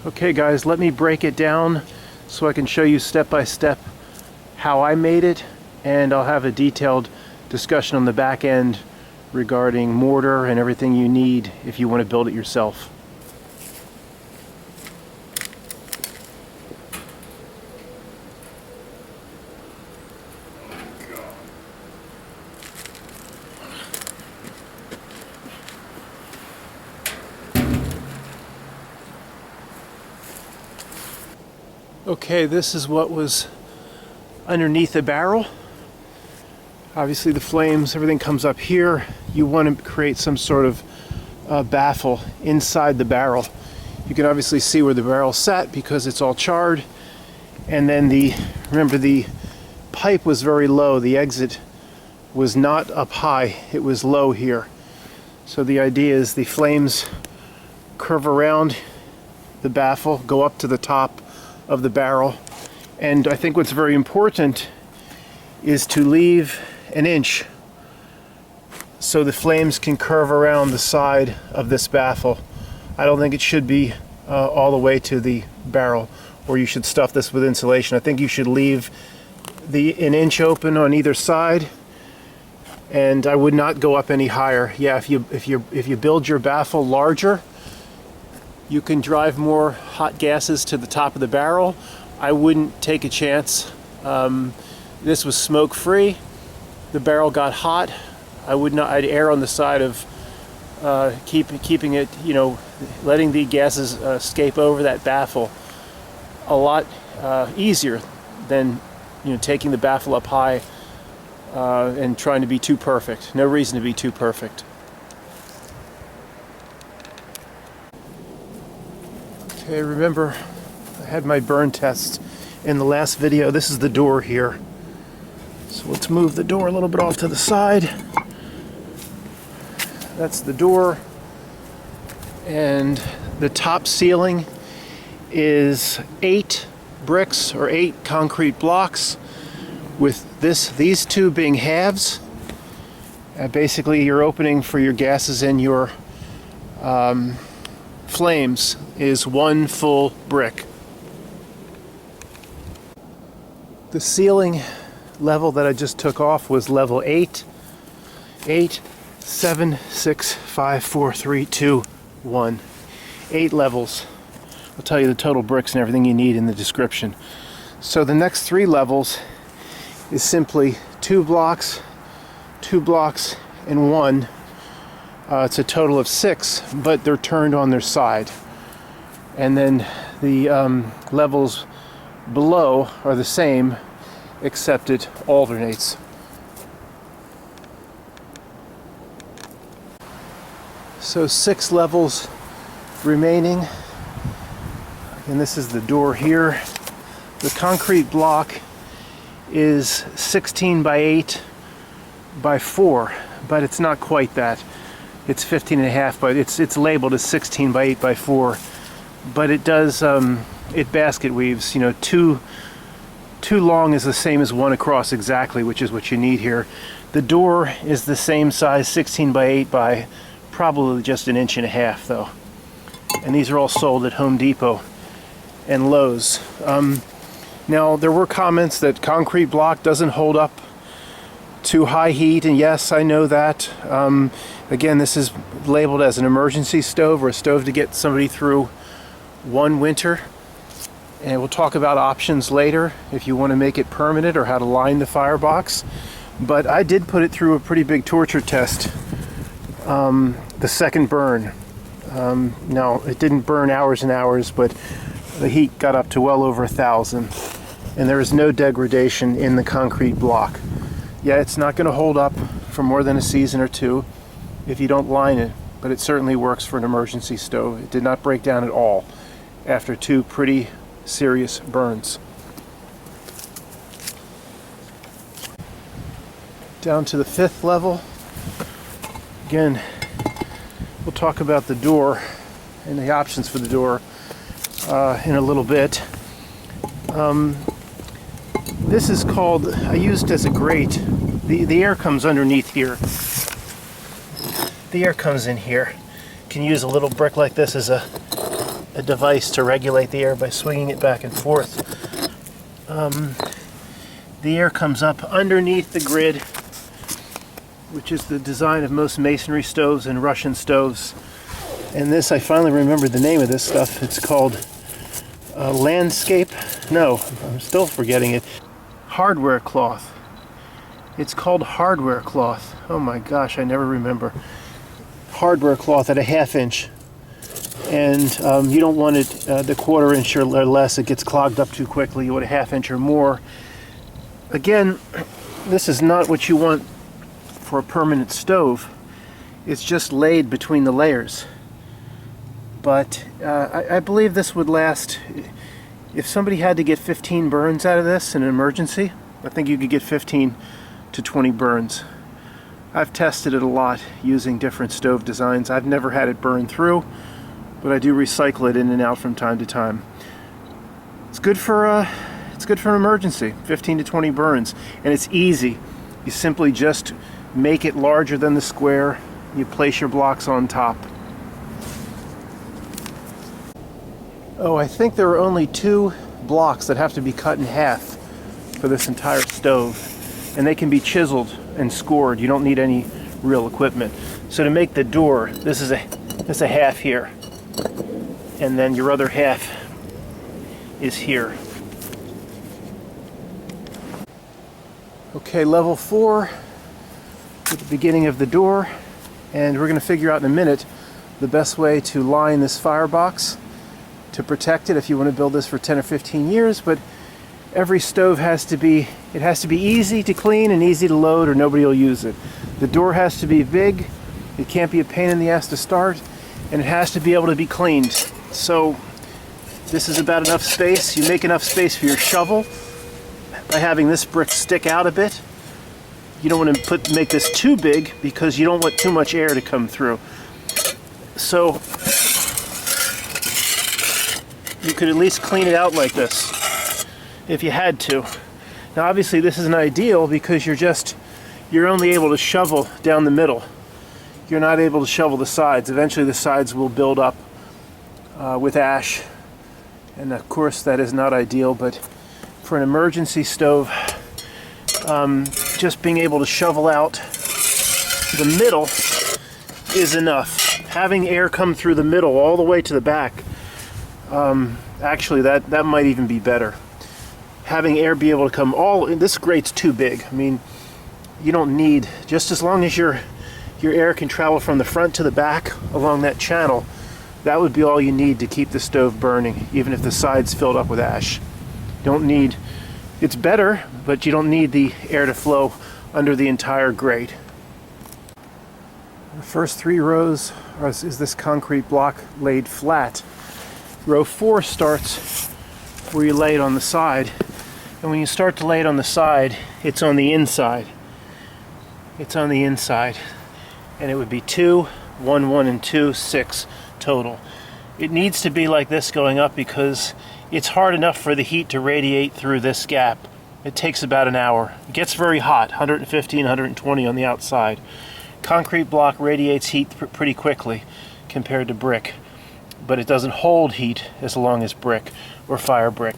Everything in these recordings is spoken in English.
Okay guys, let me break it down so I can show you step by step how I made it, and I'll have a detailed discussion on the back end regarding mortar and everything you need if you want to build it yourself. Okay, this is what was underneath the barrel. Obviously the flames, everything comes up here. You want to create some sort of baffle inside the barrel. You can obviously see where the barrel sat because it's all charred. And then remember the pipe was very low. The exit was not up high, it was low here. So the idea is the flames curve around the baffle, go up to the top of the barrel, and I think what's very important is to leave an inch so the flames can curve around the side of this baffle. I don't think it should be all the way to the barrel, or you should stuff this with insulation. I think you should leave an inch open on either side, and I would not go up any higher. Yeah, if you build your baffle larger, you can drive more hot gases to the top of the barrel. I wouldn't take a chance. This was smoke free. The barrel got hot. I'd err on the side of keeping it, letting the gases escape over that baffle a lot easier than taking the baffle up high and trying to be too perfect. No reason to be too perfect. Okay, remember I had my burn test in the last video. This is the door here. So let's move the door a little bit off to the side. That's the door. And the top ceiling is 8 bricks or 8 concrete blocks, with these two being halves. Basically your opening for your gases and your flames is 1 full brick. The ceiling level that I just took off was level 8. 8, 7, 6, 5, 4, 3, 2, 1. 8 levels. I'll tell you the total bricks and everything you need in the description. So the next 3 levels is simply 2 blocks, 2 blocks, and 1. It's a total of 6, but they're turned on their side. And then the levels below are the same, except it alternates. So 6 levels remaining. And this is the door here. The concrete block is 16 by 8 by 4, but it's not quite that. It's 15 and a half, but it's labeled as 16 by 8 by 4. But it does, it basket weaves. 2 long is the same as 1 across exactly, which is what you need here. The door is the same size, 16 by 8 by probably just 1.5 inches though. And these are all sold at Home Depot and Lowe's. Now there were comments that concrete block doesn't hold up to high heat, and yes, I know that. Again, this is labeled as an emergency stove, or a stove to get somebody through one winter. And we'll talk about options later if you want to make it permanent, or how to line the firebox. But I did put it through a pretty big torture test, the second burn. Now, it didn't burn hours and hours, but the heat got up to well over 1,000. And there is no degradation in the concrete block. Yeah, it's not going to hold up for more than a season or 2 if you don't line it, but it certainly works for an emergency stove. It did not break down at all after 2 pretty serious burns. Down to the 5th level. Again, we'll talk about the door and the options for the door in a little bit. This is called, I used as a grate. The air comes underneath here. The air comes in here. You can use a little brick like this as a device to regulate the air by swinging it back and forth. The air comes up underneath the grid, which is the design of most masonry stoves and Russian stoves. And this, I finally remembered the name of this stuff. It's called landscape. No, I'm still forgetting it. Hardware cloth. It's called hardware cloth. Oh my gosh, I never remember. Hardware cloth at a 1/2 inch. And you don't want it the 1/4 inch or less. It gets clogged up too quickly. You want a 1/2 inch or more. Again, this is not what you want for a permanent stove. It's just laid between the layers. But I believe this would last. If somebody had to get 15 burns out of this in an emergency, I think you could get 15 to 20 burns. I've tested it a lot using different stove designs. I've never had it burn through, but I do recycle it in and out from time to time. It's good for an emergency, 15 to 20 burns, and it's easy. You simply just make it larger than the square. You place your blocks on top. Oh, I think there are only 2 blocks that have to be cut in half for this entire stove, and they can be chiseled and scored. You don't need any real equipment. So to make the door, this is a 1/2 here, and then your other 1/2 is here. Okay, level 4 at the beginning of the door, and we're going to figure out in a minute the best way to line this firebox to protect it if you want to build this for 10 or 15 years. But every stove has to be easy to clean and easy to load, or nobody will use it. The door has to be big, it can't be a pain in the ass to start, and it has to be able to be cleaned. So this is about enough space. You make enough space for your shovel by having this brick stick out a bit. You don't want to make this too big because you don't want too much air to come through. So you could at least clean it out like this if you had to. Now obviously this isn't ideal because you're only able to shovel down the middle. You're not able to shovel the sides. Eventually the sides will build up with ash, and of course that is not ideal. But for an emergency stove, just being able to shovel out the middle is enough. Having air come through the middle all the way to the back, actually that might even be better. Having air be able to come this grate's too big. I mean, you don't need, just as long as your air can travel from the front to the back along that channel, that would be all you need to keep the stove burning, even if the sides filled up with ash. Don't need, it's better, but you don't need the air to flow under the entire grate. The first 3 rows is this concrete block laid flat. Row 4 starts where you lay it on the side, and when you start to lay it on the side, it's on the inside. It's on the inside, and it would be 2, 1, 1, and 2, 6 total. It needs to be like this going up because it's hard enough for the heat to radiate through this gap. It takes about an hour. It gets very hot, 115, 120 on the outside. Concrete block radiates heat pretty quickly compared to brick, but it doesn't hold heat as long as brick or fire brick.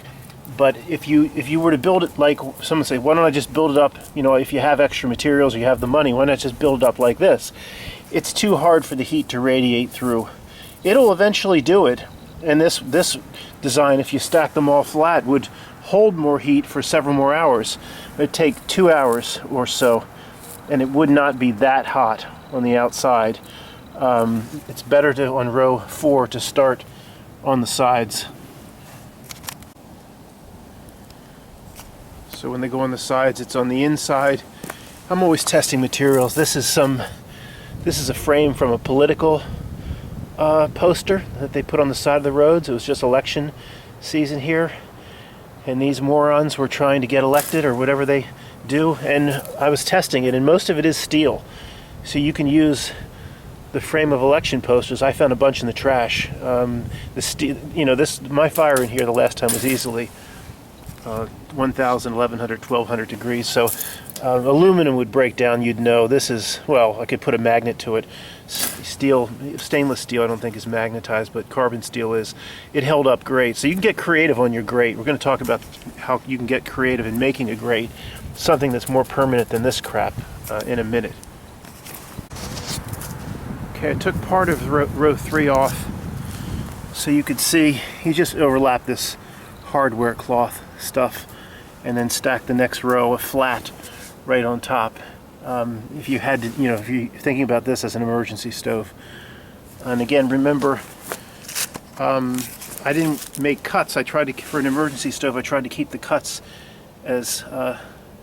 But if you were to build it like, someone say, why don't I just build it up, if you have extra materials or you have the money, why not just build it up like this? It's too hard for the heat to radiate through. It'll eventually do it, and this design, if you stack them all flat, would hold more heat for several more hours. It'd take 2 hours or so, and it would not be that hot on the outside. It's better to, on row 4, to start on the sides. So when they go on the sides, it's on the inside. I'm always testing materials. This is a frame from a political poster that they put on the side of the roads. It was just election season here, and these morons were trying to get elected or whatever they do, and I was testing it, and most of it is steel. So you can use the frame of election posters. I found a bunch in the trash. The steel, my fire in here the last time was easily 1000, 1100, 1200 degrees. So aluminum would break down. You'd know this is, well, I could put a magnet to it. Steel, stainless steel I don't think is magnetized, but carbon steel is. It held up great. So you can get creative on your grate. We're going to talk about how you can get creative in making a grate, something that's more permanent than this crap, in a minute. Okay, I took part of row 3 off so you could see. You just overlap this hardware cloth stuff and then stack the next row of flat right on top. If you had to, you know, if you're thinking about this as an emergency stove. And again, remember, I didn't make cuts. I tried to, for an emergency stove, I tried to keep the cuts as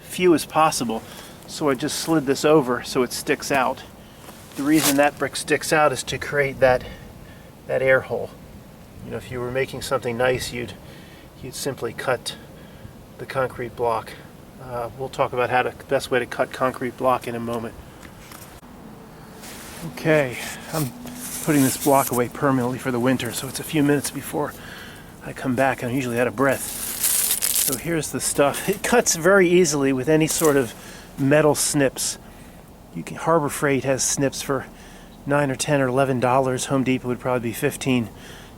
few as possible. So I just slid this over so it sticks out. The reason that brick sticks out is to create that air hole. You know, if you were making something nice, you'd simply cut the concrete block. We'll talk about how the best way to cut concrete block in a moment. Okay, I'm putting this block away permanently for the winter, so it's a few minutes before I come back. I'm usually out of breath. So here's the stuff. It cuts very easily with any sort of metal snips. Harbor Freight has snips for $9 or $10 or $11. Home Depot would probably be $15,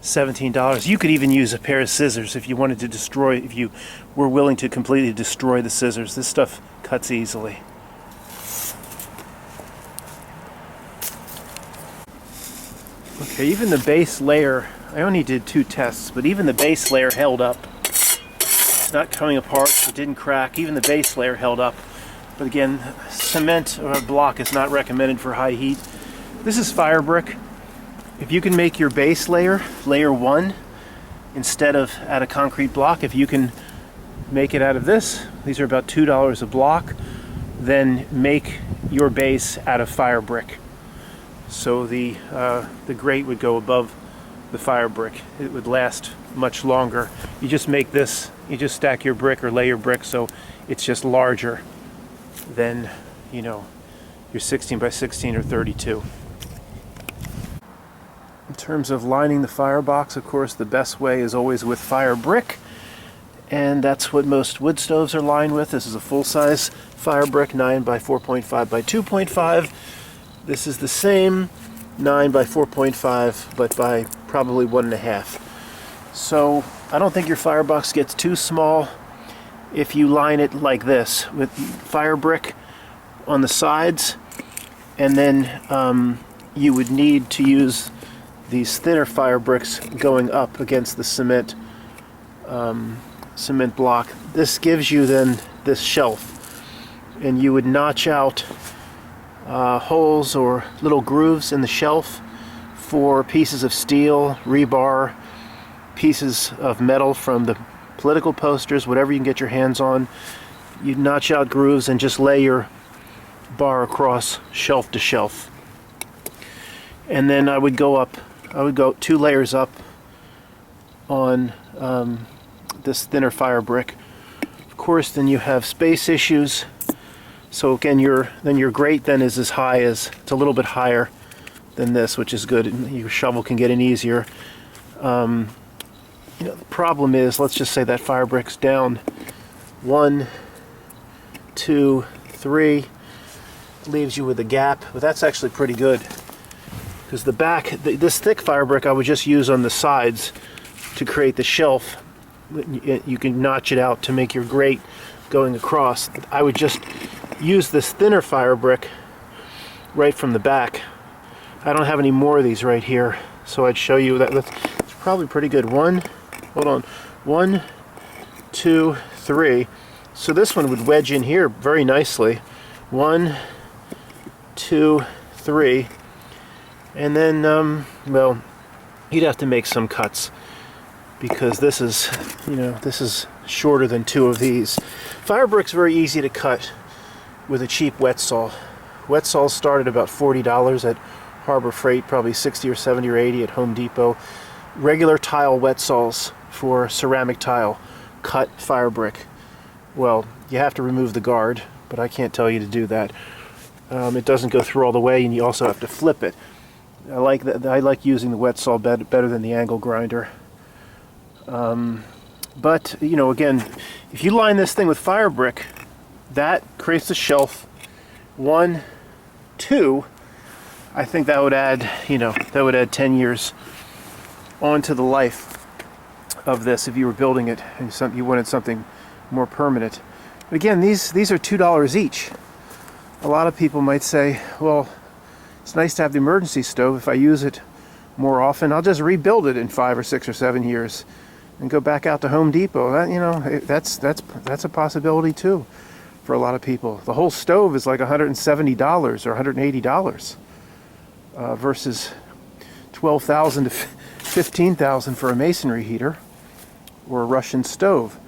$17. You could even use a pair of scissors if you wanted to destroy, if you were willing to completely destroy the scissors. This stuff cuts easily. Okay, even the base layer, I only did 2 tests, but even the base layer held up. It's not coming apart, it didn't crack. Even the base layer held up. But again, cement or a block is not recommended for high heat. This is fire brick. If you can make your base layer, layer 1, instead of out of concrete block, if you can make it out of this, these are about $2 a block, then make your base out of fire brick. So the grate would go above the fire brick. It would last much longer. You just make this, you just stack your brick or lay your brick so it's just larger than, you know, your 16 by 16 or 32. In terms of lining the firebox, of course, the best way is always with fire brick, and that's what most wood stoves are lined with. This is a full-size fire brick, 9 by 4.5 by 2.5. This is the same, 9 by 4.5, but by probably 1.5. So I don't think your firebox gets too small if you line it like this with fire brick on the sides, and then you would need to use these thinner fire bricks going up against the cement block. This gives you then this shelf, and you would notch out holes or little grooves in the shelf for pieces of steel, rebar, pieces of metal from the political posters, whatever you can get your hands on. You'd notch out grooves and just lay your bar across shelf to shelf. And then I would go 2 layers up on this thinner fire brick. Of course, then you have space issues. So again, your grate then is as high as, it's a little bit higher than this, which is good. Your shovel can get in easier. You know, the problem is, let's just say that fire brick's down 1, 2, 3, leaves you with a gap, but that's actually pretty good, because the back, this thick fire brick I would just use on the sides to create the shelf. You can notch it out to make your grate going across. I would just use this thinner fire brick right from the back. I don't have any more of these right here, so I'd show you that. It's probably pretty good. 1, 2, 3. So this one would wedge in here very nicely. 1, 2, 3. And then, well, you'd have to make some cuts, because this is, you know, this is shorter than 2 of these. Fire brick's very easy to cut with a cheap wet saw. Wet saws start at about $40 at Harbor Freight, probably 60 or 70 or 80 at Home Depot. Regular tile wet saws for ceramic tile cut fire brick. Well, you have to remove the guard, but I can't tell you to do that. It doesn't go through all the way, and you also have to flip it. I like using the wet saw better than the angle grinder. But, you know, again, if you line this thing with fire brick, that creates a shelf. 1, 2, I think that would add, you know, that would add 10 years onto the life of this if you were building it and you wanted something more permanent. But again, these are $2 each. A lot of people might say, well, it's nice to have the emergency stove. If I use it more often, I'll just rebuild it in 5 or 6 or 7 years and go back out to Home Depot. That, you know, that's a possibility too for a lot of people. The whole stove is like $170 or $180 versus $12,000 to $15,000 for a masonry heater or a Russian stove.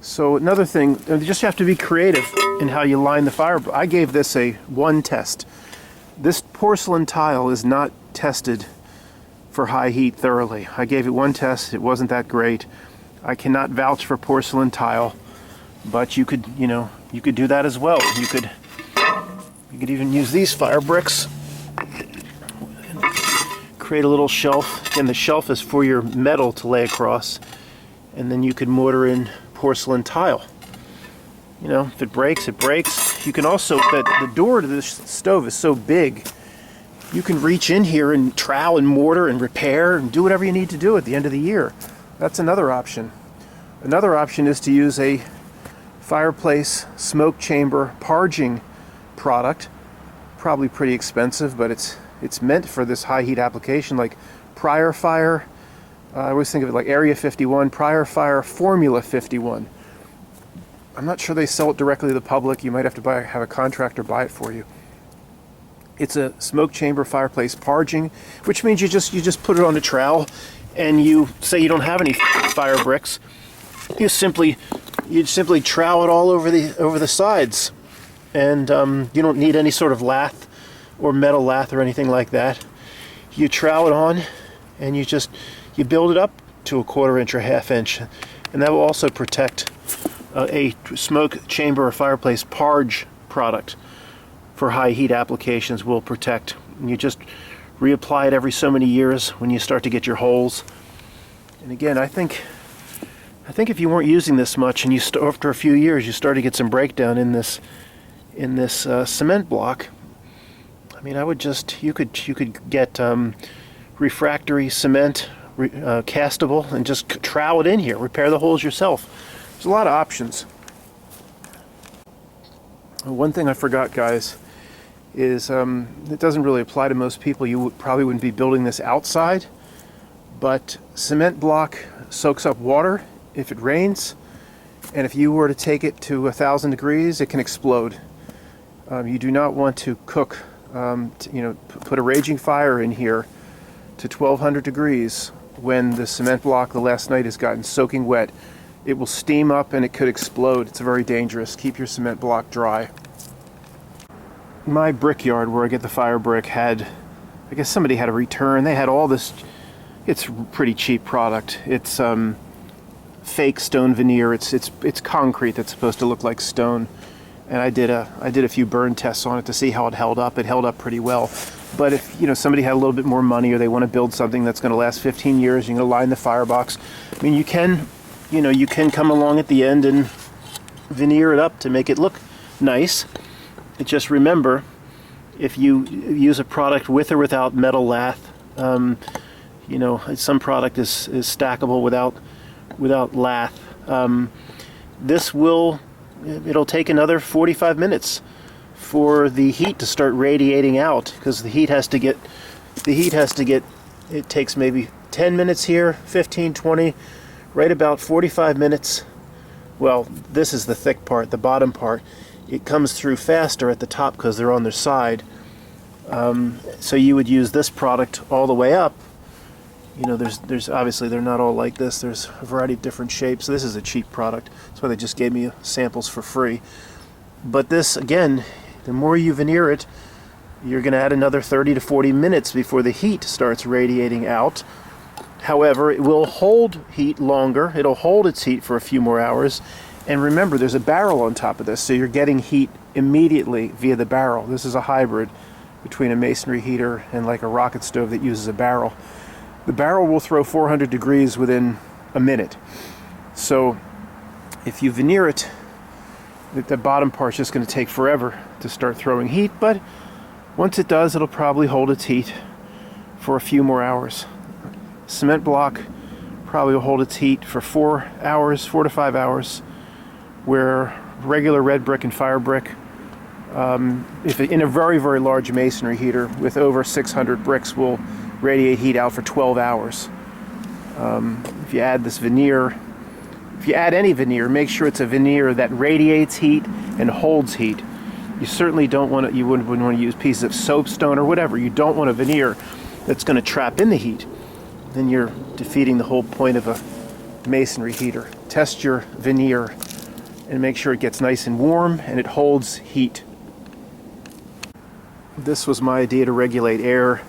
So another thing, you just have to be creative in how you line the fire. I gave this a 1 test. This porcelain tile is not tested for high heat thoroughly. I gave it 1 test. It wasn't that great. I cannot vouch for porcelain tile, but you could, you know, you could do that as well. You could even use these fire bricks. Create a little shelf. Again, the shelf is for your metal to lay across, and then you could mortar in porcelain tile. You know, if it breaks, it breaks. You can also, the door to this stove is so big, you can reach in here and trowel and mortar and repair and do whatever you need to do at the end of the year. That's another option. Another option is to use a fireplace smoke chamber parging product. Probably pretty expensive, but it's meant for this high heat application, like Prior Fire. I always think of it like Area 51, Prior Fire Formula 51. I'm not sure they sell it directly to the public. You might have to have a contractor buy it for you. It's a smoke chamber fireplace parging, which means you just put it on a trowel, and you say you don't have any fire bricks. You simply trowel it all over the sides, and you don't need any sort of lath or metal lath or anything like that. You trowel it on, and you build it up to a 1/4 inch or 1/2 inch, and that will also protect a smoke chamber or fireplace parge product for high heat applications. Will protect. And you just reapply it every so many years when you start to get your holes. And again, I think if you weren't using this much, and after a few years you start to get some breakdown in this cement block, I mean, you could get refractory cement, castable, and just trowel it in here. Repair the holes yourself. There's a lot of options. One thing I forgot, guys, is it doesn't really apply to most people. You probably wouldn't be building this outside, but cement block soaks up water if it rains, and if you were to take it to 1,000 degrees, it can explode. You do not want to cook, put a raging fire in here to 1,200 degrees when the cement block the last night has gotten soaking wet. It will steam up and it could explode. It's very dangerous. Keep your cement block dry. My brickyard, where I get the fire brick, I guess somebody had a return. They had all this. It's pretty cheap product. It's fake stone veneer. It's concrete that's supposed to look like stone. And I did a few burn tests on it to see how it held up. It held up pretty well. But if somebody had a little bit more money, or they want to build something that's going to last 15 years, you can line the firebox. I mean, you can come along at the end and veneer it up to make it look nice. Just remember, if you use a product with or without metal lath, some product is stackable without lath. It'll take another 45 minutes for the heat to start radiating out, because the heat has to get, it takes maybe 10 minutes here, 15, 20, right about 45 minutes. Well, this is the thick part, the bottom part. It comes through faster at the top because they're on their side. So you would use this product all the way up. There's obviously, they're not all like this. There's a variety of different shapes. This is a cheap product. That's why they just gave me samples for free. But this, again, the more you veneer it, you're going to add another 30 to 40 minutes before the heat starts radiating out. However, it will hold heat longer. It'll hold its heat for a few more hours. And remember, there's a barrel on top of this, so you're getting heat immediately via the barrel. This is a hybrid between a masonry heater and like a rocket stove that uses a barrel. The barrel will throw 400 degrees within a minute. So if you veneer it, the bottom part's just going to take forever to start throwing heat, but once it does, it'll probably hold its heat for a few more hours. Cement block probably will hold its heat for 4 hours, 4 to 5 hours, where regular red brick and fire brick, if in a very, very large masonry heater with over 600 bricks, will radiate heat out for 12 hours. If you add this veneer, if you add any veneer, make sure it's a veneer that radiates heat and holds heat. You certainly don't want to, you wouldn't want to use pieces of soapstone or whatever. You don't want a veneer that's going to trap in the heat. Then you're defeating the whole point of a masonry heater. Test your veneer and make sure it gets nice and warm and it holds heat. This was my idea to regulate air.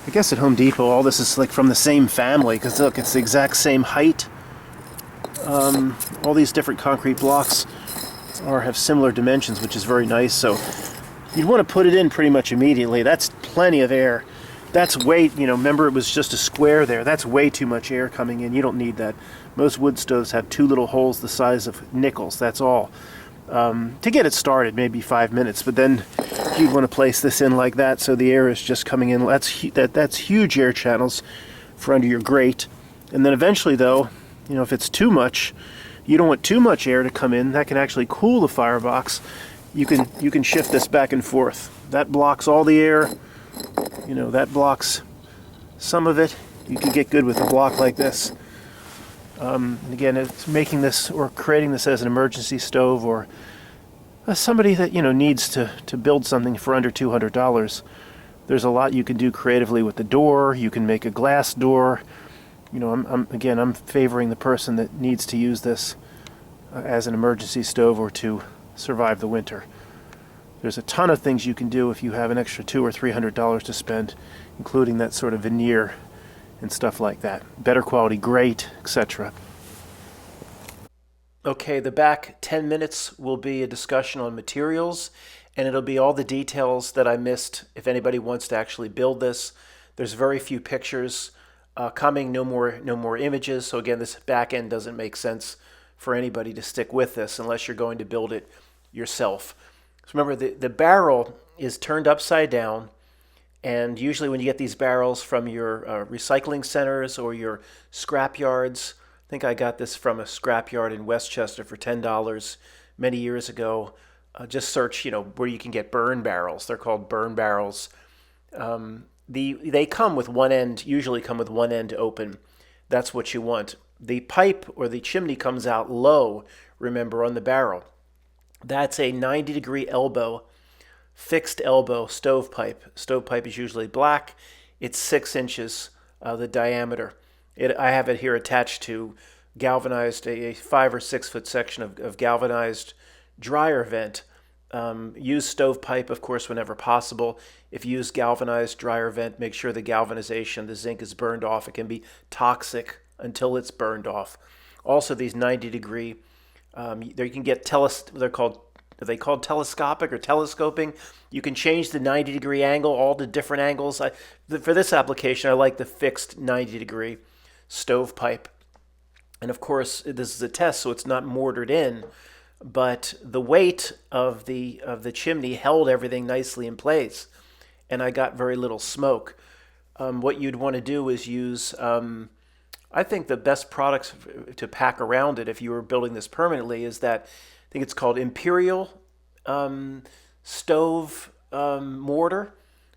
I guess at Home Depot all this is like from the same family, because look, it's the exact same height. All these different concrete blocks have similar dimensions, which is very nice. So you'd want to put it in pretty much immediately. That's plenty of air. That's way, remember it was just a square there. That's way too much air coming in. You don't need that. Most wood stoves have 2 little holes the size of nickels. That's all. To get it started, maybe 5 minutes, but then you'd want to place this in like that so the air is just coming in. That's huge air channels for under your grate. And then eventually, though, if it's too much, you don't want too much air to come in. That can actually cool the firebox. You can shift this back and forth. That blocks all the air. That blocks some of it. You can get good with a block like this. And again, it's making this or creating this as an emergency stove, or somebody that needs to build something for under $200. There's a lot you can do creatively with the door. You can make a glass door. I'm favoring the person that needs to use this as an emergency stove or to survive the winter. There's a ton of things you can do if you have an extra $200 or $300 to spend, including that sort of veneer and stuff like that. Better quality grate, etc. Okay, the back 10 minutes will be a discussion on materials, and it'll be all the details that I missed if anybody wants to actually build this. There's very few pictures coming, no more images. So again, this back end doesn't make sense for anybody to stick with this unless you're going to build it yourself. So remember, the barrel is turned upside down, and usually when you get these barrels from your recycling centers or your scrap yards, I think I got this from a scrap yard in Westchester for $10 many years ago. Just search, where you can get burn barrels. They're called burn barrels. They come with one end, usually come with one end open. That's what you want. The pipe or the chimney comes out low, remember, on the barrel. That's a 90-degree elbow, fixed elbow stovepipe. Stovepipe is usually black. It's 6 inches, the diameter. I have it here attached to galvanized, a 5 or 6 foot section of galvanized dryer vent. Use stovepipe, of course, whenever possible. If you use galvanized dryer vent, make sure the galvanization, the zinc is burned off. It can be toxic until it's burned off. Also, these 90-degree, there you can get are they called telescopic or telescoping? You can change the 90-degree angle, all the different angles. For this application, I like the fixed 90-degree stovepipe. And of course, this is a test, so it's not mortared in. But the weight of the chimney held everything nicely in place, and I got very little smoke. What you'd want to do is use, I think the best products to pack around it if you were building this permanently is that, I think it's called Imperial stove mortar.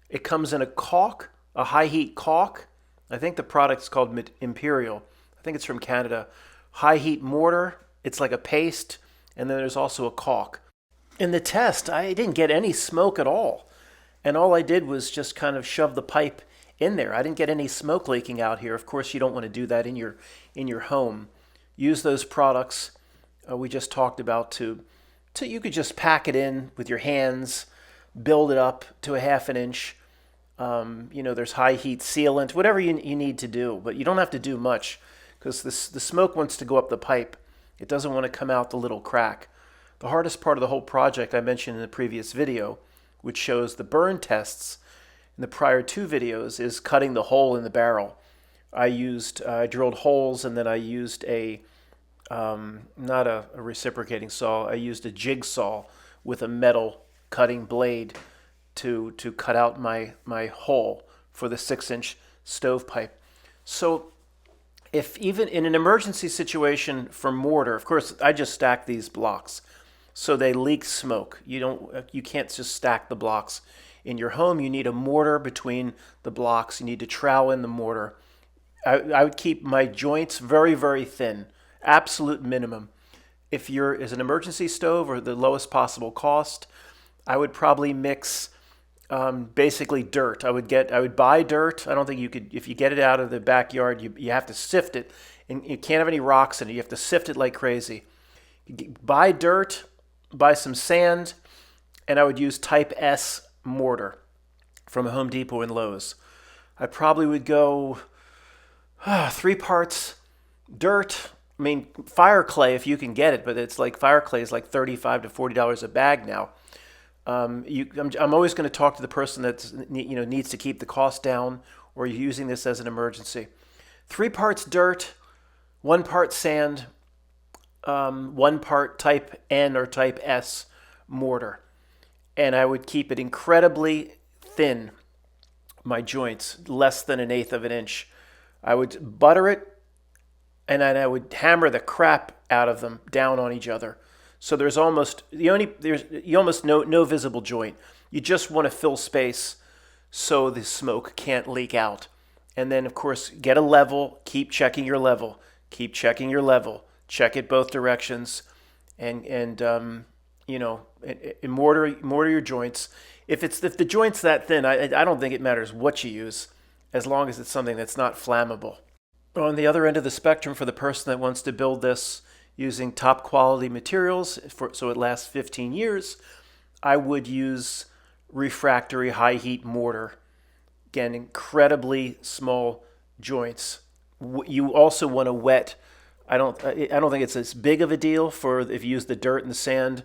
It comes in a caulk, a high heat caulk. I think the product's called Imperial. I think it's from Canada. High heat mortar. It's like a paste. And then there's also a caulk. In the test, I didn't get any smoke at all. And all I did was just kind of shove the pipe in there. I didn't get any smoke leaking out here. Of course, you don't want to do that in your home. Use those products we just talked about to you could just pack it in with your hands, build it up to a 1/2 inch. There's high heat sealant, whatever you need to do. But you don't have to do much because the smoke wants to go up the pipe. It doesn't want to come out the little crack. The hardest part of the whole project I mentioned in the previous video, which shows the burn tests in the prior 2 videos, is cutting the hole in the barrel. I drilled holes, and then I used a not a reciprocating saw. I used a jigsaw with a metal cutting blade to cut out my hole for the 6-inch stovepipe. So if even in an emergency situation for mortar, of course, I just stack these blocks so they leak smoke. You can't just stack the blocks in your home. You need a mortar between the blocks. You need to trowel in the mortar. I would keep my joints very, very thin, absolute minimum. If you're as an emergency stove or the lowest possible cost, I would probably mix basically dirt. I would buy dirt. I don't think you could, if you get it out of the backyard, you have to sift it, and you can't have any rocks in it. You have to sift it like crazy. Buy dirt, buy some sand, and I would use Type S mortar from Home Depot and Lowe's. I probably would go 3 parts dirt. I mean, fire clay if you can get it, but it's like fire clay is like $35 to $40 a bag now. I'm always going to talk to the person that needs to keep the cost down, or you're using this as an emergency. 3 parts dirt, 1 part sand, 1 part Type N or Type S mortar, and I would keep it incredibly thin. My joints less than 1/8 of an inch. I would butter it, and then I would hammer the crap out of them down on each other. So there's almost no visible joint. You just want to fill space so the smoke can't leak out. And then of course get a level, keep checking your level, keep checking your level, check it both directions, and mortar your joints. If the joint's that thin, I don't think it matters what you use, as long as it's something that's not flammable. On the other end of the spectrum, for the person that wants to build this using top quality materials so it lasts 15 years, I would use refractory high heat mortar. Again, incredibly small joints. You also want to wet. I don't think it's as big of a deal for if you use the dirt and the sand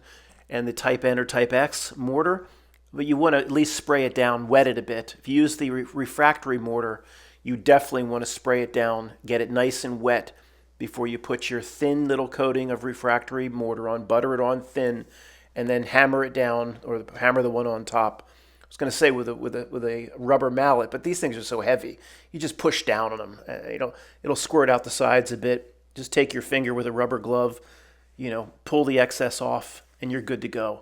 and the Type N or Type X mortar, but you want to at least spray it down, wet it a bit. If you use the refractory mortar, you definitely want to spray it down, get it nice and wet before you put your thin little coating of refractory mortar on, butter it on thin, and then hammer it down, or hammer the one on top. I was going to say with a rubber mallet, but these things are so heavy. You just push down on them. It'll squirt out the sides a bit. Just take your finger with a rubber glove, pull the excess off, and you're good to go.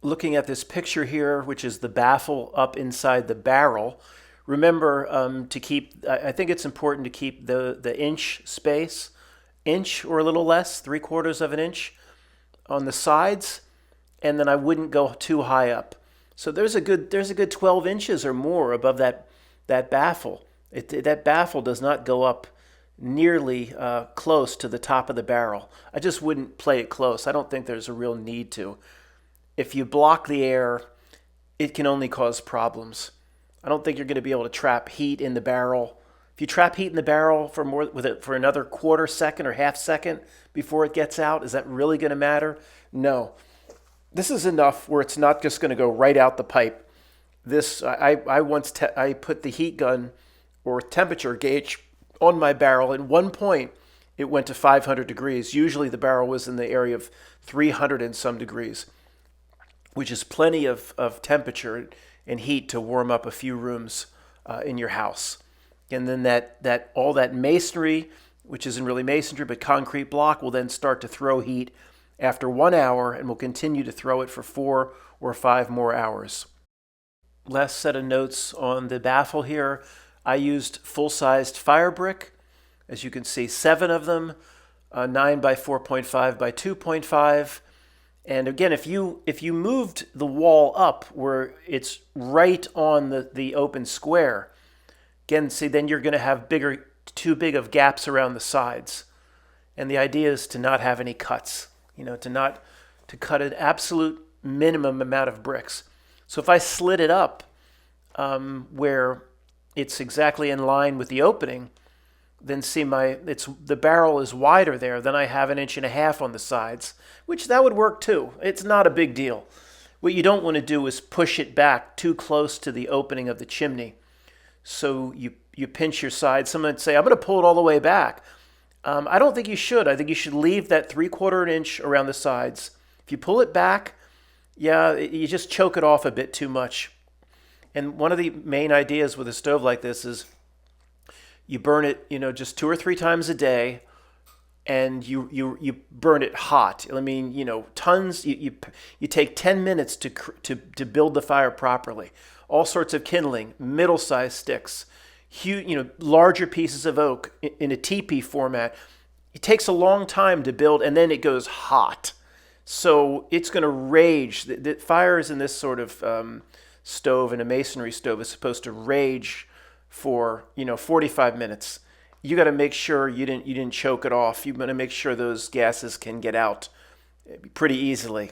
Looking at this picture here, which is the baffle up inside the barrel, remember I think it's important to keep the inch space, inch or a little less, 3/4 of an inch on the sides, and then I wouldn't go too high up. So there's a good 12 inches or more above that baffle. That baffle does not go up nearly close to the top of the barrel. I just wouldn't play it close. I don't think there's a real need to. If you block the air, it can only cause problems. I don't think you're going to be able to trap heat in the barrel. If you trap heat in the barrel for another 1/4 second or 1/2 second before it gets out, is that really going to matter? No. This is enough where it's not just going to go right out the pipe. I put the heat gun or temperature gauge on my barrel. At one point, it went to 500 degrees. Usually the barrel was in the area of 300 and some degrees, which is plenty of temperature and heat to warm up a few rooms in your house. And then that all that masonry, which isn't really masonry but concrete block, will then start to throw heat after 1 hour and will continue to throw it for 4 or 5 more hours. Last set of notes on the baffle here. I used full-sized fire brick. As you can see, 7 of them, 9 by 4.5 by 2.5. And again, if you moved the wall up where it's right on the open square, again, see, then you're going to have too big of gaps around the sides. And the idea is to not have any cuts, to cut an absolute minimum amount of bricks. So if I slit it up where it's exactly in line with the opening, then see the barrel is wider there. Then I have 1.5 inches on the sides, which that would work too. It's not a big deal. What you don't want to do is push it back too close to the opening of the chimney. So you pinch your sides. Someone would say, I'm going to pull it all the way back. I don't think you should. I think you should leave that 3/4 inch around the sides. If you pull it back, yeah, you just choke it off a bit too much. And one of the main ideas with a stove like this is you burn it, just 2 or 3 times a day, and you burn it hot. I mean, tons. You take 10 minutes to build the fire properly. All sorts of kindling, middle-sized sticks, huge, larger pieces of oak in a teepee format. It takes a long time to build, and then it goes hot. So it's going to rage. The fires in this sort of stove, in a masonry stove, is supposed to rage for 45 minutes. You got to make sure you didn't choke it off. You want to make sure those gases can get out pretty easily,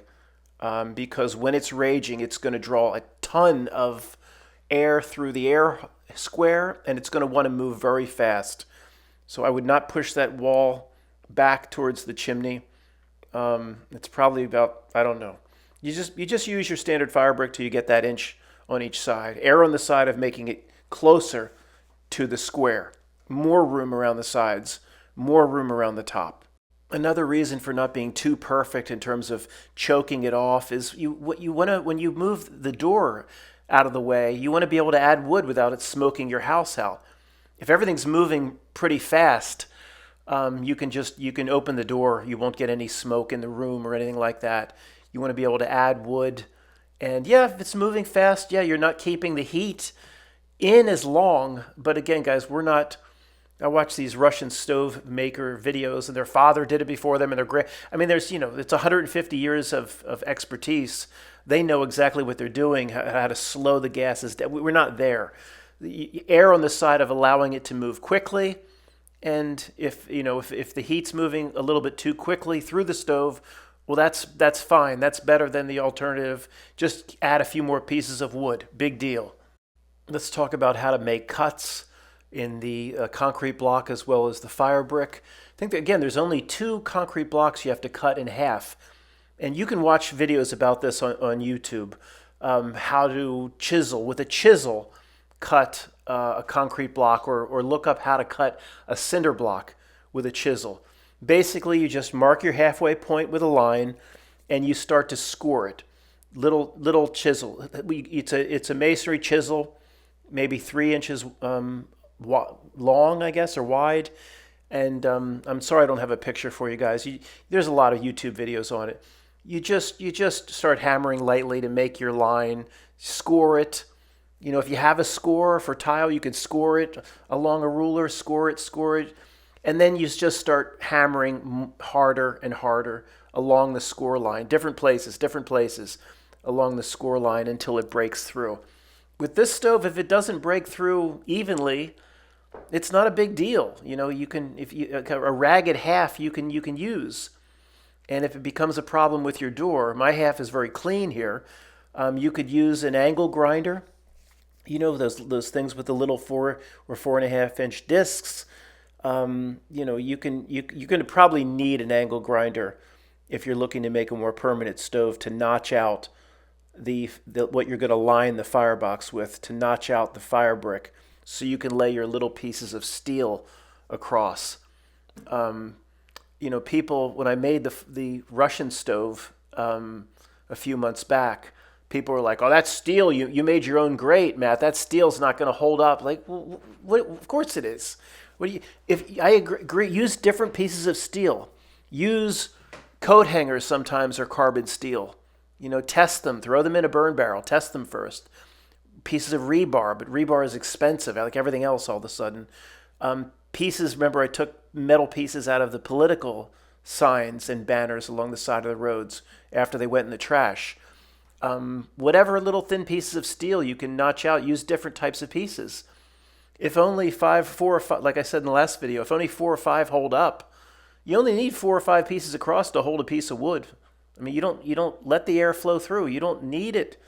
because when it's raging, it's going to draw a ton of air through the air square, and it's going to want to move very fast. So I would not push that wall back towards the chimney. It's probably about, I don't know. You just use your standard fire brick till you get that inch on each side. Err on the side of making it closer to the square. More room around the sides, more room around the top. Another reason for not being too perfect in terms of choking it off is what you want to, when you move the door out of the way, you want to be able to add wood without it smoking your house out. If everything's moving pretty fast, you can open the door. You won't get any smoke in the room or anything like that. You want to be able to add wood. And yeah, if it's moving fast, yeah, you're not keeping the heat in as long. But again, guys, I watch these Russian stove maker videos, and their father did it before them, and they're great. I mean, it's 150 years of expertise. They know exactly what they're doing, how to slow the gases down. We're not there. You err on the side of allowing it to move quickly, and if the heat's moving a little bit too quickly through the stove, well, that's fine. That's better than the alternative. Just add a few more pieces of wood. Big deal. Let's talk about how to make cuts in the concrete block as well as the fire brick. I think that, again, there's only 2 concrete blocks you have to cut in half. And you can watch videos about this on YouTube, how to chisel. With a chisel, cut a concrete block, or look up how to cut a cinder block with a chisel. Basically, you just mark your halfway point with a line, and you start to score it. Little chisel. It's a masonry chisel, maybe 3 inches long, I guess, or wide. And I'm sorry I don't have a picture for you guys. There's a lot of YouTube videos on it. You just start hammering lightly to make your line, score it. If you have a score for tile, you can score it along a ruler, score it, and then you just start hammering harder and harder along the score line, different places along the score line until it breaks through. With this stove, if it doesn't break through evenly, it's not a big deal. You can, if a ragged half you can use. And if it becomes a problem with your door, my half is very clean here. You could use an angle grinder. Those things with the little 4 or 4.5 inch discs. You're going to probably need an angle grinder if you're looking to make a more permanent stove, to notch out the what you're going to line the firebox with, to notch out the fire brick, so you can lay your little pieces of steel across. People, when I made the Russian stove a few months back, people were like, "Oh, that's steel. You made your own grate, Matt. That steel's not going to hold up." Like, well, of course it is. If I agree, use different pieces of steel. Use coat hangers sometimes are carbon steel. Test them. Throw them in a burn barrel. Test them first. Pieces of rebar, but rebar is expensive, like everything else all of a sudden. Remember I took metal pieces out of the political signs and banners along the side of the roads after they went in the trash. Whatever little thin pieces of steel you can notch out, use different types of pieces. If only 4 or 5, like I said in the last video, if only 4 or 5 hold up, you only need 4 or 5 pieces across to hold a piece of wood. I mean, you don't let the air flow through. You don't need it.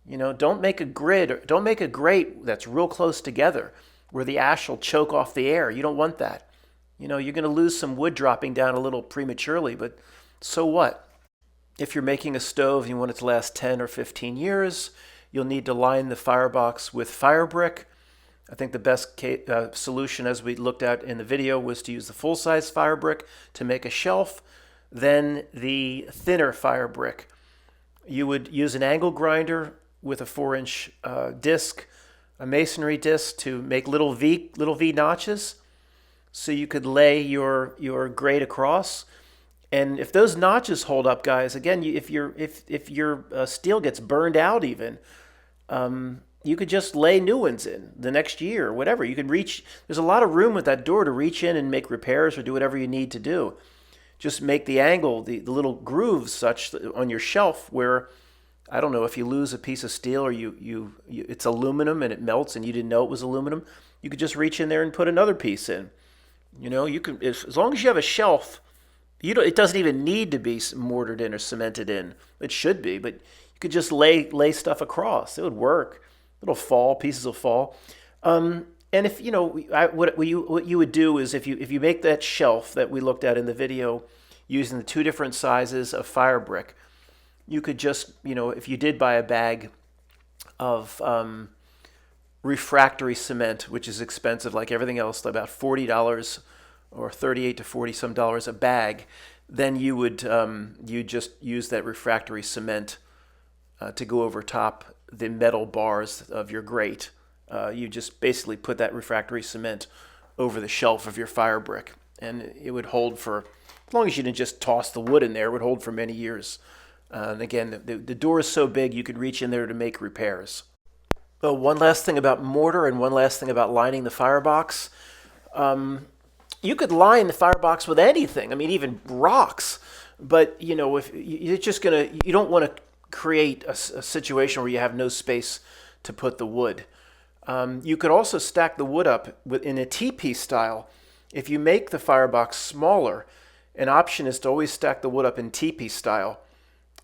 Don't make a grid, don't make a grate that's real close together where the ash will choke off the air. You don't want that. You're going to lose some wood dropping down a little prematurely, but so what? If you're making a stove and you want it to last 10 or 15 years, you'll need to line the firebox with fire brick. I think the best solution, as we looked at in the video, was to use the full-size fire brick to make a shelf, then the thinner fire brick. You would use an angle grinder with a 4-inch disc, a masonry disc, to make little V notches, so you could lay your grate across. And if those notches hold up, guys, again, if your steel gets burned out, even you could just lay new ones in the next year or whatever. You can reach. There's a lot of room with that door to reach in and make repairs or do whatever you need to do. Just make the angle, the little grooves such on your shelf where, I don't know, if you lose a piece of steel or you it's aluminum and it melts and you didn't know it was aluminum, you could just reach in there and put another piece in. You know, you can, as long as you have a shelf, it doesn't even need to be mortared in or cemented in. It should be, but you could just lay stuff across. It would work. It'll fall, pieces will fall. And if what you would do is if you make that shelf that we looked at in the video using the 2 different sizes of fire brick, you could just, if you did buy a bag of refractory cement, which is expensive like everything else, about $40 or $38 to $40 some dollars a bag, then you would you just use that refractory cement to go over top the metal bars of your grate. You just basically put that refractory cement over the shelf of your fire brick, and it would hold for, as long as you didn't just toss the wood in there, it would hold for many years. And again, the door is so big you could reach in there to make repairs. Oh, one last thing about mortar and one last thing about lining the firebox. You could line the firebox with anything. I mean, even rocks. But if you're just you don't want to create a situation where you have no space to put the wood. You could also stack the wood up in a teepee style. If you make the firebox smaller, an option is to always stack the wood up in teepee style.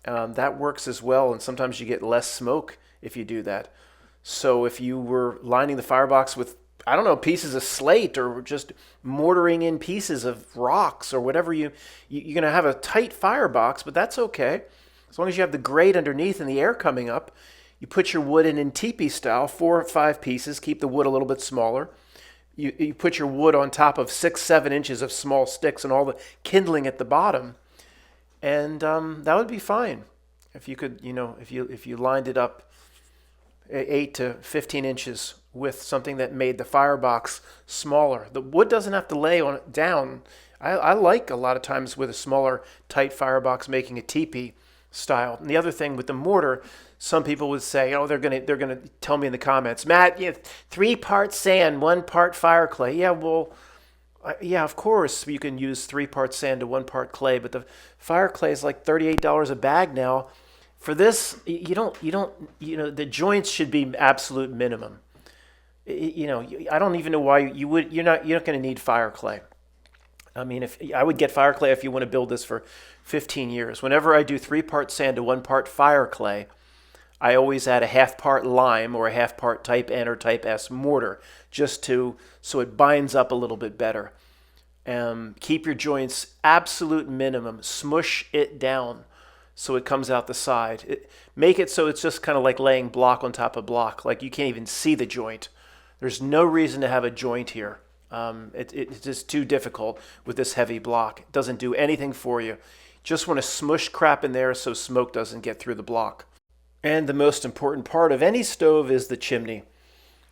That works as well, and sometimes you get less smoke if you do that. So if you were lining the firebox with, I don't know, pieces of slate or just mortaring in pieces of rocks or whatever, you're going to have a tight firebox, but that's okay. As long as you have the grate underneath and the air coming up, you put your wood in teepee style, 4 or 5 pieces, keep the wood a little bit smaller. You put your wood on top of 6-7 inches of small sticks and all the kindling at the bottom, and that would be fine. If you could, if you lined it up 8 to 15 inches with something that made the firebox smaller. The wood doesn't have to lay on it down. I like a lot of times with a smaller, tight firebox making a teepee style. And the other thing with the mortar, some people would say, they're gonna tell me in the comments, Matt, 3 parts sand, 1 part fire clay. Yeah, well, yeah, of course you can use 3 parts sand to 1 part clay, but the fire clay is like $38 a bag now. For this, the joints should be absolute minimum. I don't even know why you're not going to need fire clay. I mean, if I would get fire clay if you want to build this for 15 years. Whenever I do 3 parts sand to 1 part fire clay, I always add a 1/2 part lime or a 1/2 part type N or type S mortar, so it binds up a little bit better. Keep your joints absolute minimum. Smush it down so it comes out the side. Make it so it's just kind of like laying block on top of block, like you can't even see the joint. There's no reason to have a joint here. It's just too difficult with this heavy block. It doesn't do anything for you. Just want to smush crap in there so smoke doesn't get through the block. And the most important part of any stove is the chimney.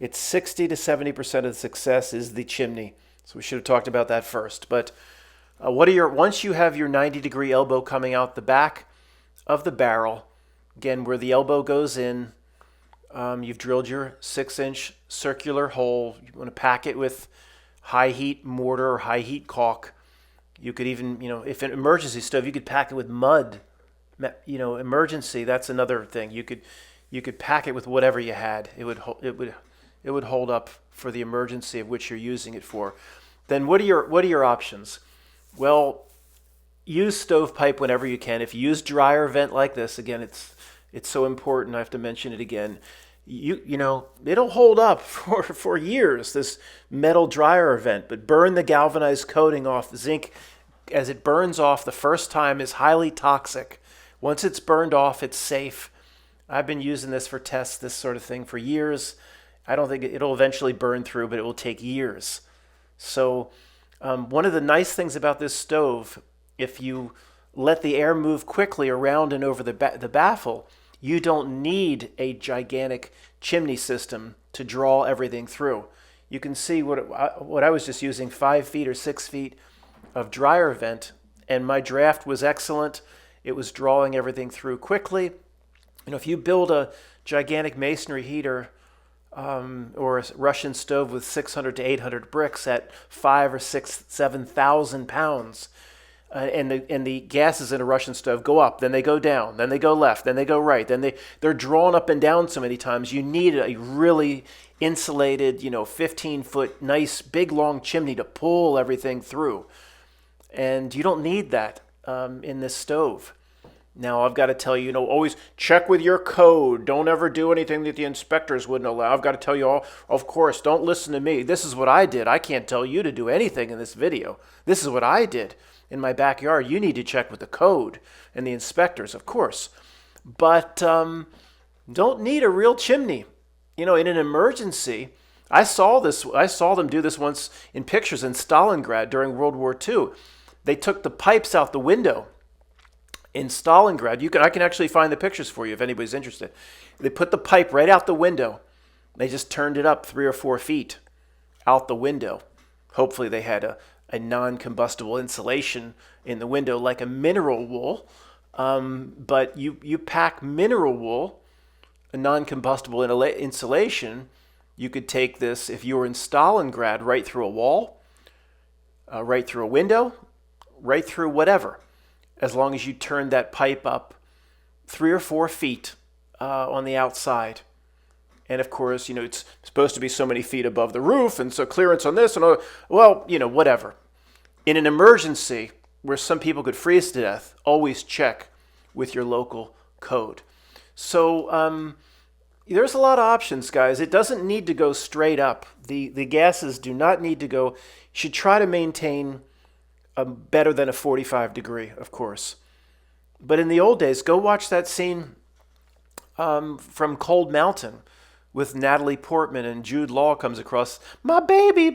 It's 60 to 70% of the success is the chimney. So we should have talked about that first. But once you have your 90-degree elbow coming out the back of the barrel, again where the elbow goes in, you've drilled your 6-inch circular hole. You want to pack it with high heat mortar or high heat caulk. You could even, if an emergency stove, you could pack it with mud. Emergency, that's another thing. You could pack it with whatever you had. It would hold up for the emergency of which you're using it for. Then what are your options? Well, use stovepipe whenever you can. If you use dryer vent like this, again, it's so important. I have to mention it again. It'll hold up for years, this metal dryer vent, but burn the galvanized coating off. The zinc, as it burns off the first time, is highly toxic. Once it's burned off, it's safe. I've been using this for tests, this sort of thing, for years, I don't think it'll eventually burn through, but it will take years. So one of the nice things about this stove, if you let the air move quickly around and over the baffle, you don't need a gigantic chimney system to draw everything through. You can see what I was just using, 5 feet or 6 feet of dryer vent, and my draft was excellent. It was drawing everything through quickly. If you build a gigantic masonry heater or a Russian stove with 600 to 800 bricks at 5 or 6, 7,000 pounds, and the gases in a Russian stove go up, then they go down, then they go left, then they go right, then they're drawn up and down so many times. You need a really insulated, 15-foot, nice, big, long chimney to pull everything through. And you don't need that in this stove. Now, I've got to tell you, always check with your code. Don't ever do anything that the inspectors wouldn't allow. I've got to tell you all, of course, don't listen to me. This is what I did. I can't tell you to do anything in this video. This is what I did in my backyard. You need to check with the code and the inspectors, of course. But don't need a real chimney. In an emergency, I saw them do this once in pictures in Stalingrad during World War II. They took the pipes out the window in Stalingrad. I can actually find the pictures for you if anybody's interested. They put the pipe right out the window. They just turned it up 3 or 4 feet out the window. Hopefully they had a non-combustible insulation in the window like a mineral wool. But you pack mineral wool, a non-combustible insulation, you could take this, if you were in Stalingrad, right through a wall, right through a window, right through whatever, as long as you turn that pipe up 3 or 4 feet on the outside. And of course, it's supposed to be so many feet above the roof, and so clearance on this, and whatever. In an emergency where some people could freeze to death, always check with your local code. So there's a lot of options, guys. It doesn't need to go straight up. The gases do not need to go. You should try to maintain better than a 45 degree, of course. But in the old days, go watch that scene from Cold Mountain with Natalie Portman, and Jude Law comes across, my baby's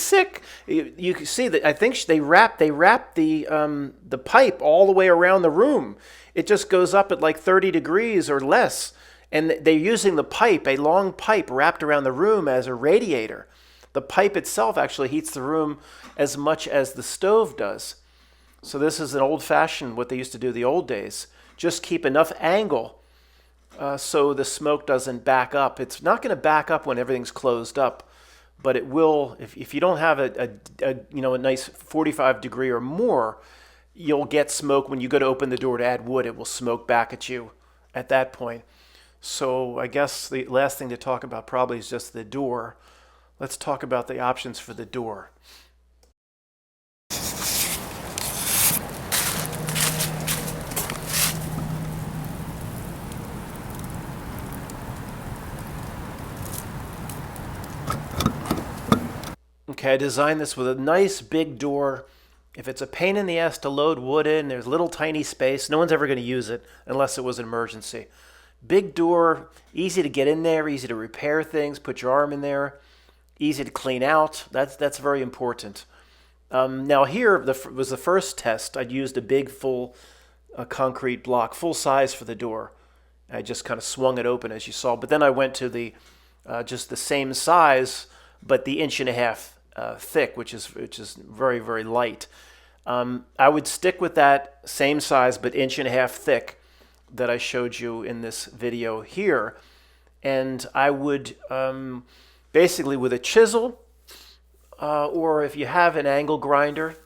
sick. You can see that. I think they wrap the pipe all the way around the room. It just goes up at like 30 degrees or less, and they're using the pipe, a long pipe wrapped around the room as a radiator. The pipe itself actually heats the room as much as the stove does. So this is an old-fashioned, what they used to do the old days. Just keep enough angle so the smoke doesn't back up. It's not going to back up when everything's closed up, but it will, if you don't have a nice 45 degree or more, you'll get smoke when you go to open the door to add wood. It will smoke back at you at that point. So I guess the last thing to talk about probably is just the door. Let's talk about the options for the door. Okay, I designed this with a nice big door. If it's a pain in the ass to load wood in, there's little tiny space. No one's ever going to use it unless it was an emergency. Big door, easy to get in there, easy to repair things, put your arm in there, easy to clean out. That's very important. Now here was the first test. I'd used a big full concrete block, full size for the door. I just kind of swung it open as you saw. But then I went to the just the same size, but the 1.5 inch thick, which is very, very light. I would stick with that same size, but 1.5 inch thick that I showed you in this video here. And I would basically with a chisel, or if you have an angle grinder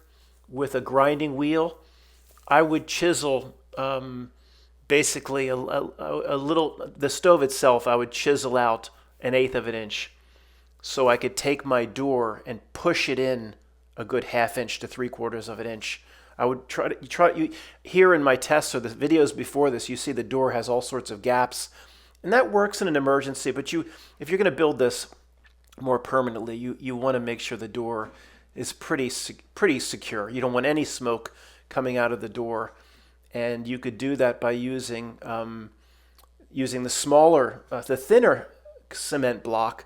with a grinding wheel, I would chisel basically a little, the stove itself, I would chisel out 1/8 inch so I could take my door and push it in a good 1/2 inch to 3/4 inch. I would try here in my tests or the videos before this, you see the door has all sorts of gaps, and that works in an emergency. But if you're going to build this more permanently, you want to make sure the door is pretty secure. You don't want any smoke coming out of the door, and you could do that by using the smaller, the thinner cement block,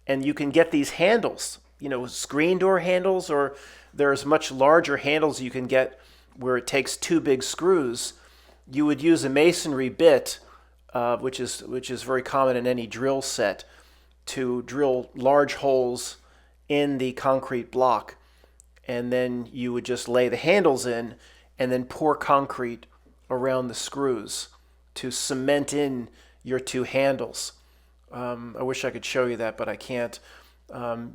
and you can get these handles, screen door handles, or there's much larger handles you can get where it takes two big screws. You would use a masonry bit, which is very common in any drill set, to drill large holes in the concrete block, and then you would just lay the handles in and then pour concrete around the screws to cement in your two handles. I wish I could show you that, but I can't.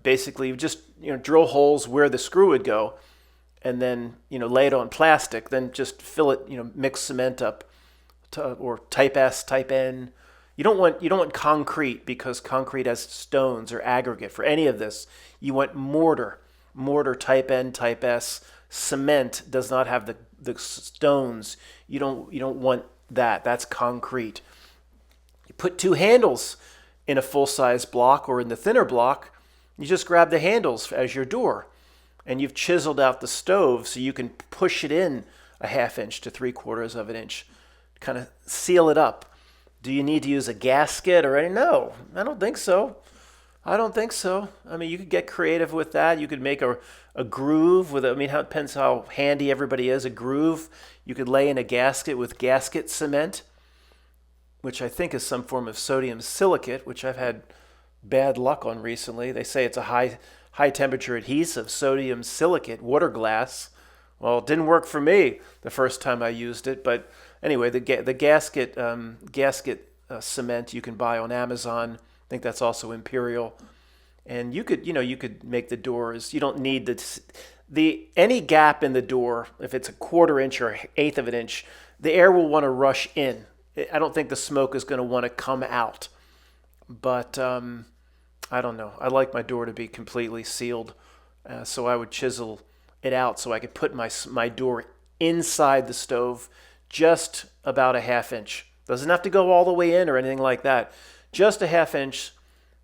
Basically, just drill holes where the screw would go, and then lay it on plastic. Then just fill it, mix cement up, or type S, type N. You don't want concrete, because concrete has stones or aggregate. For any of this, you want mortar type N, type S. Cement does not have the stones. You don't want that. That's concrete. You put two handles in a full-size block or in the thinner block. You just grab the handles as your door, and you've chiseled out the stove so you can push it in a 1/2 inch to 3/4 of an inch, kind of seal it up. Do you need to use a gasket or anything? No, I don't think so. I don't think so. I mean, you could get creative with that. You could make a groove with it. I mean, it depends how handy everybody is. A groove, you could lay in a gasket with gasket cement, which I think is some form of sodium silicate, which I've had bad luck on recently. They say it's a high temperature adhesive, sodium silicate, water glass. Well, it didn't work for me the first time I used it, but anyway, the gasket cement you can buy on Amazon. I think that's also Imperial, and you could make the doors. You don't need any gap in the door. If it's a 1/4 inch or 1/8 of an inch, the air will want to rush in. I don't think the smoke is going to want to come out, but I don't know. I like my door to be completely sealed, so I would chisel it out so I could put my door inside the stove, just about a 1/2 inch. Doesn't have to go all the way in or anything like that. Just a 1/2 inch,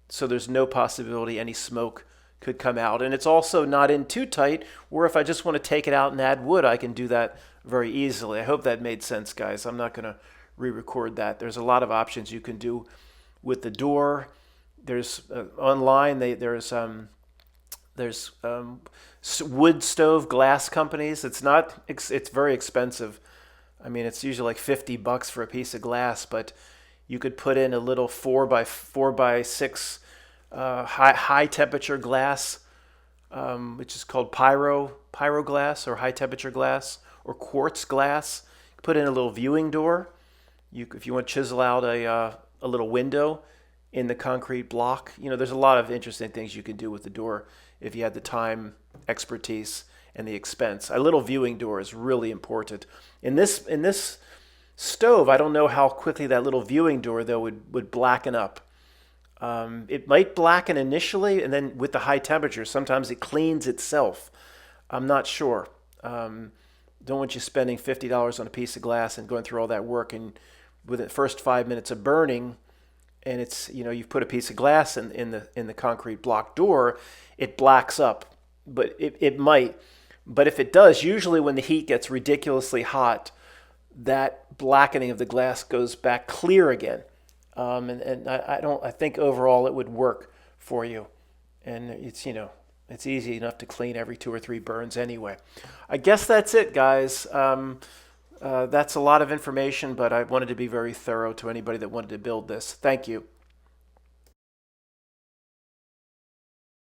so there's no possibility any smoke could come out. And it's also not in too tight, where if I just want to take it out and add wood, I can do that very easily. I hope that made sense, guys. I'm not going to re-record that. There's a lot of options you can do with the door. There's online. There's wood stove glass companies. It's very expensive. I mean, it's usually like $50 for a piece of glass, but you could put in a little 4x6 high temperature glass, which is called pyro glass, or high temperature glass, or quartz glass. Put in a little viewing door. If you want to chisel out a little window in the concrete block, there's a lot of interesting things you can do with the door if you had the time, expertise, and the expense. A little viewing door is really important. In this stove, I don't know how quickly that little viewing door though would blacken up. It might blacken initially, and then with the high temperature, sometimes it cleans itself. I'm not sure. Don't want you spending $50 on a piece of glass and going through all that work, and within the first 5 minutes of burning, and it's you've put a piece of glass in the concrete block door, it blacks up. But it might. But if it does, usually when the heat gets ridiculously hot, that blackening of the glass goes back clear again. And I think overall it would work for you. And it's easy enough to clean every 2 or 3 burns anyway. I guess that's it, guys. That's a lot of information, but I wanted to be very thorough to anybody that wanted to build this. Thank you.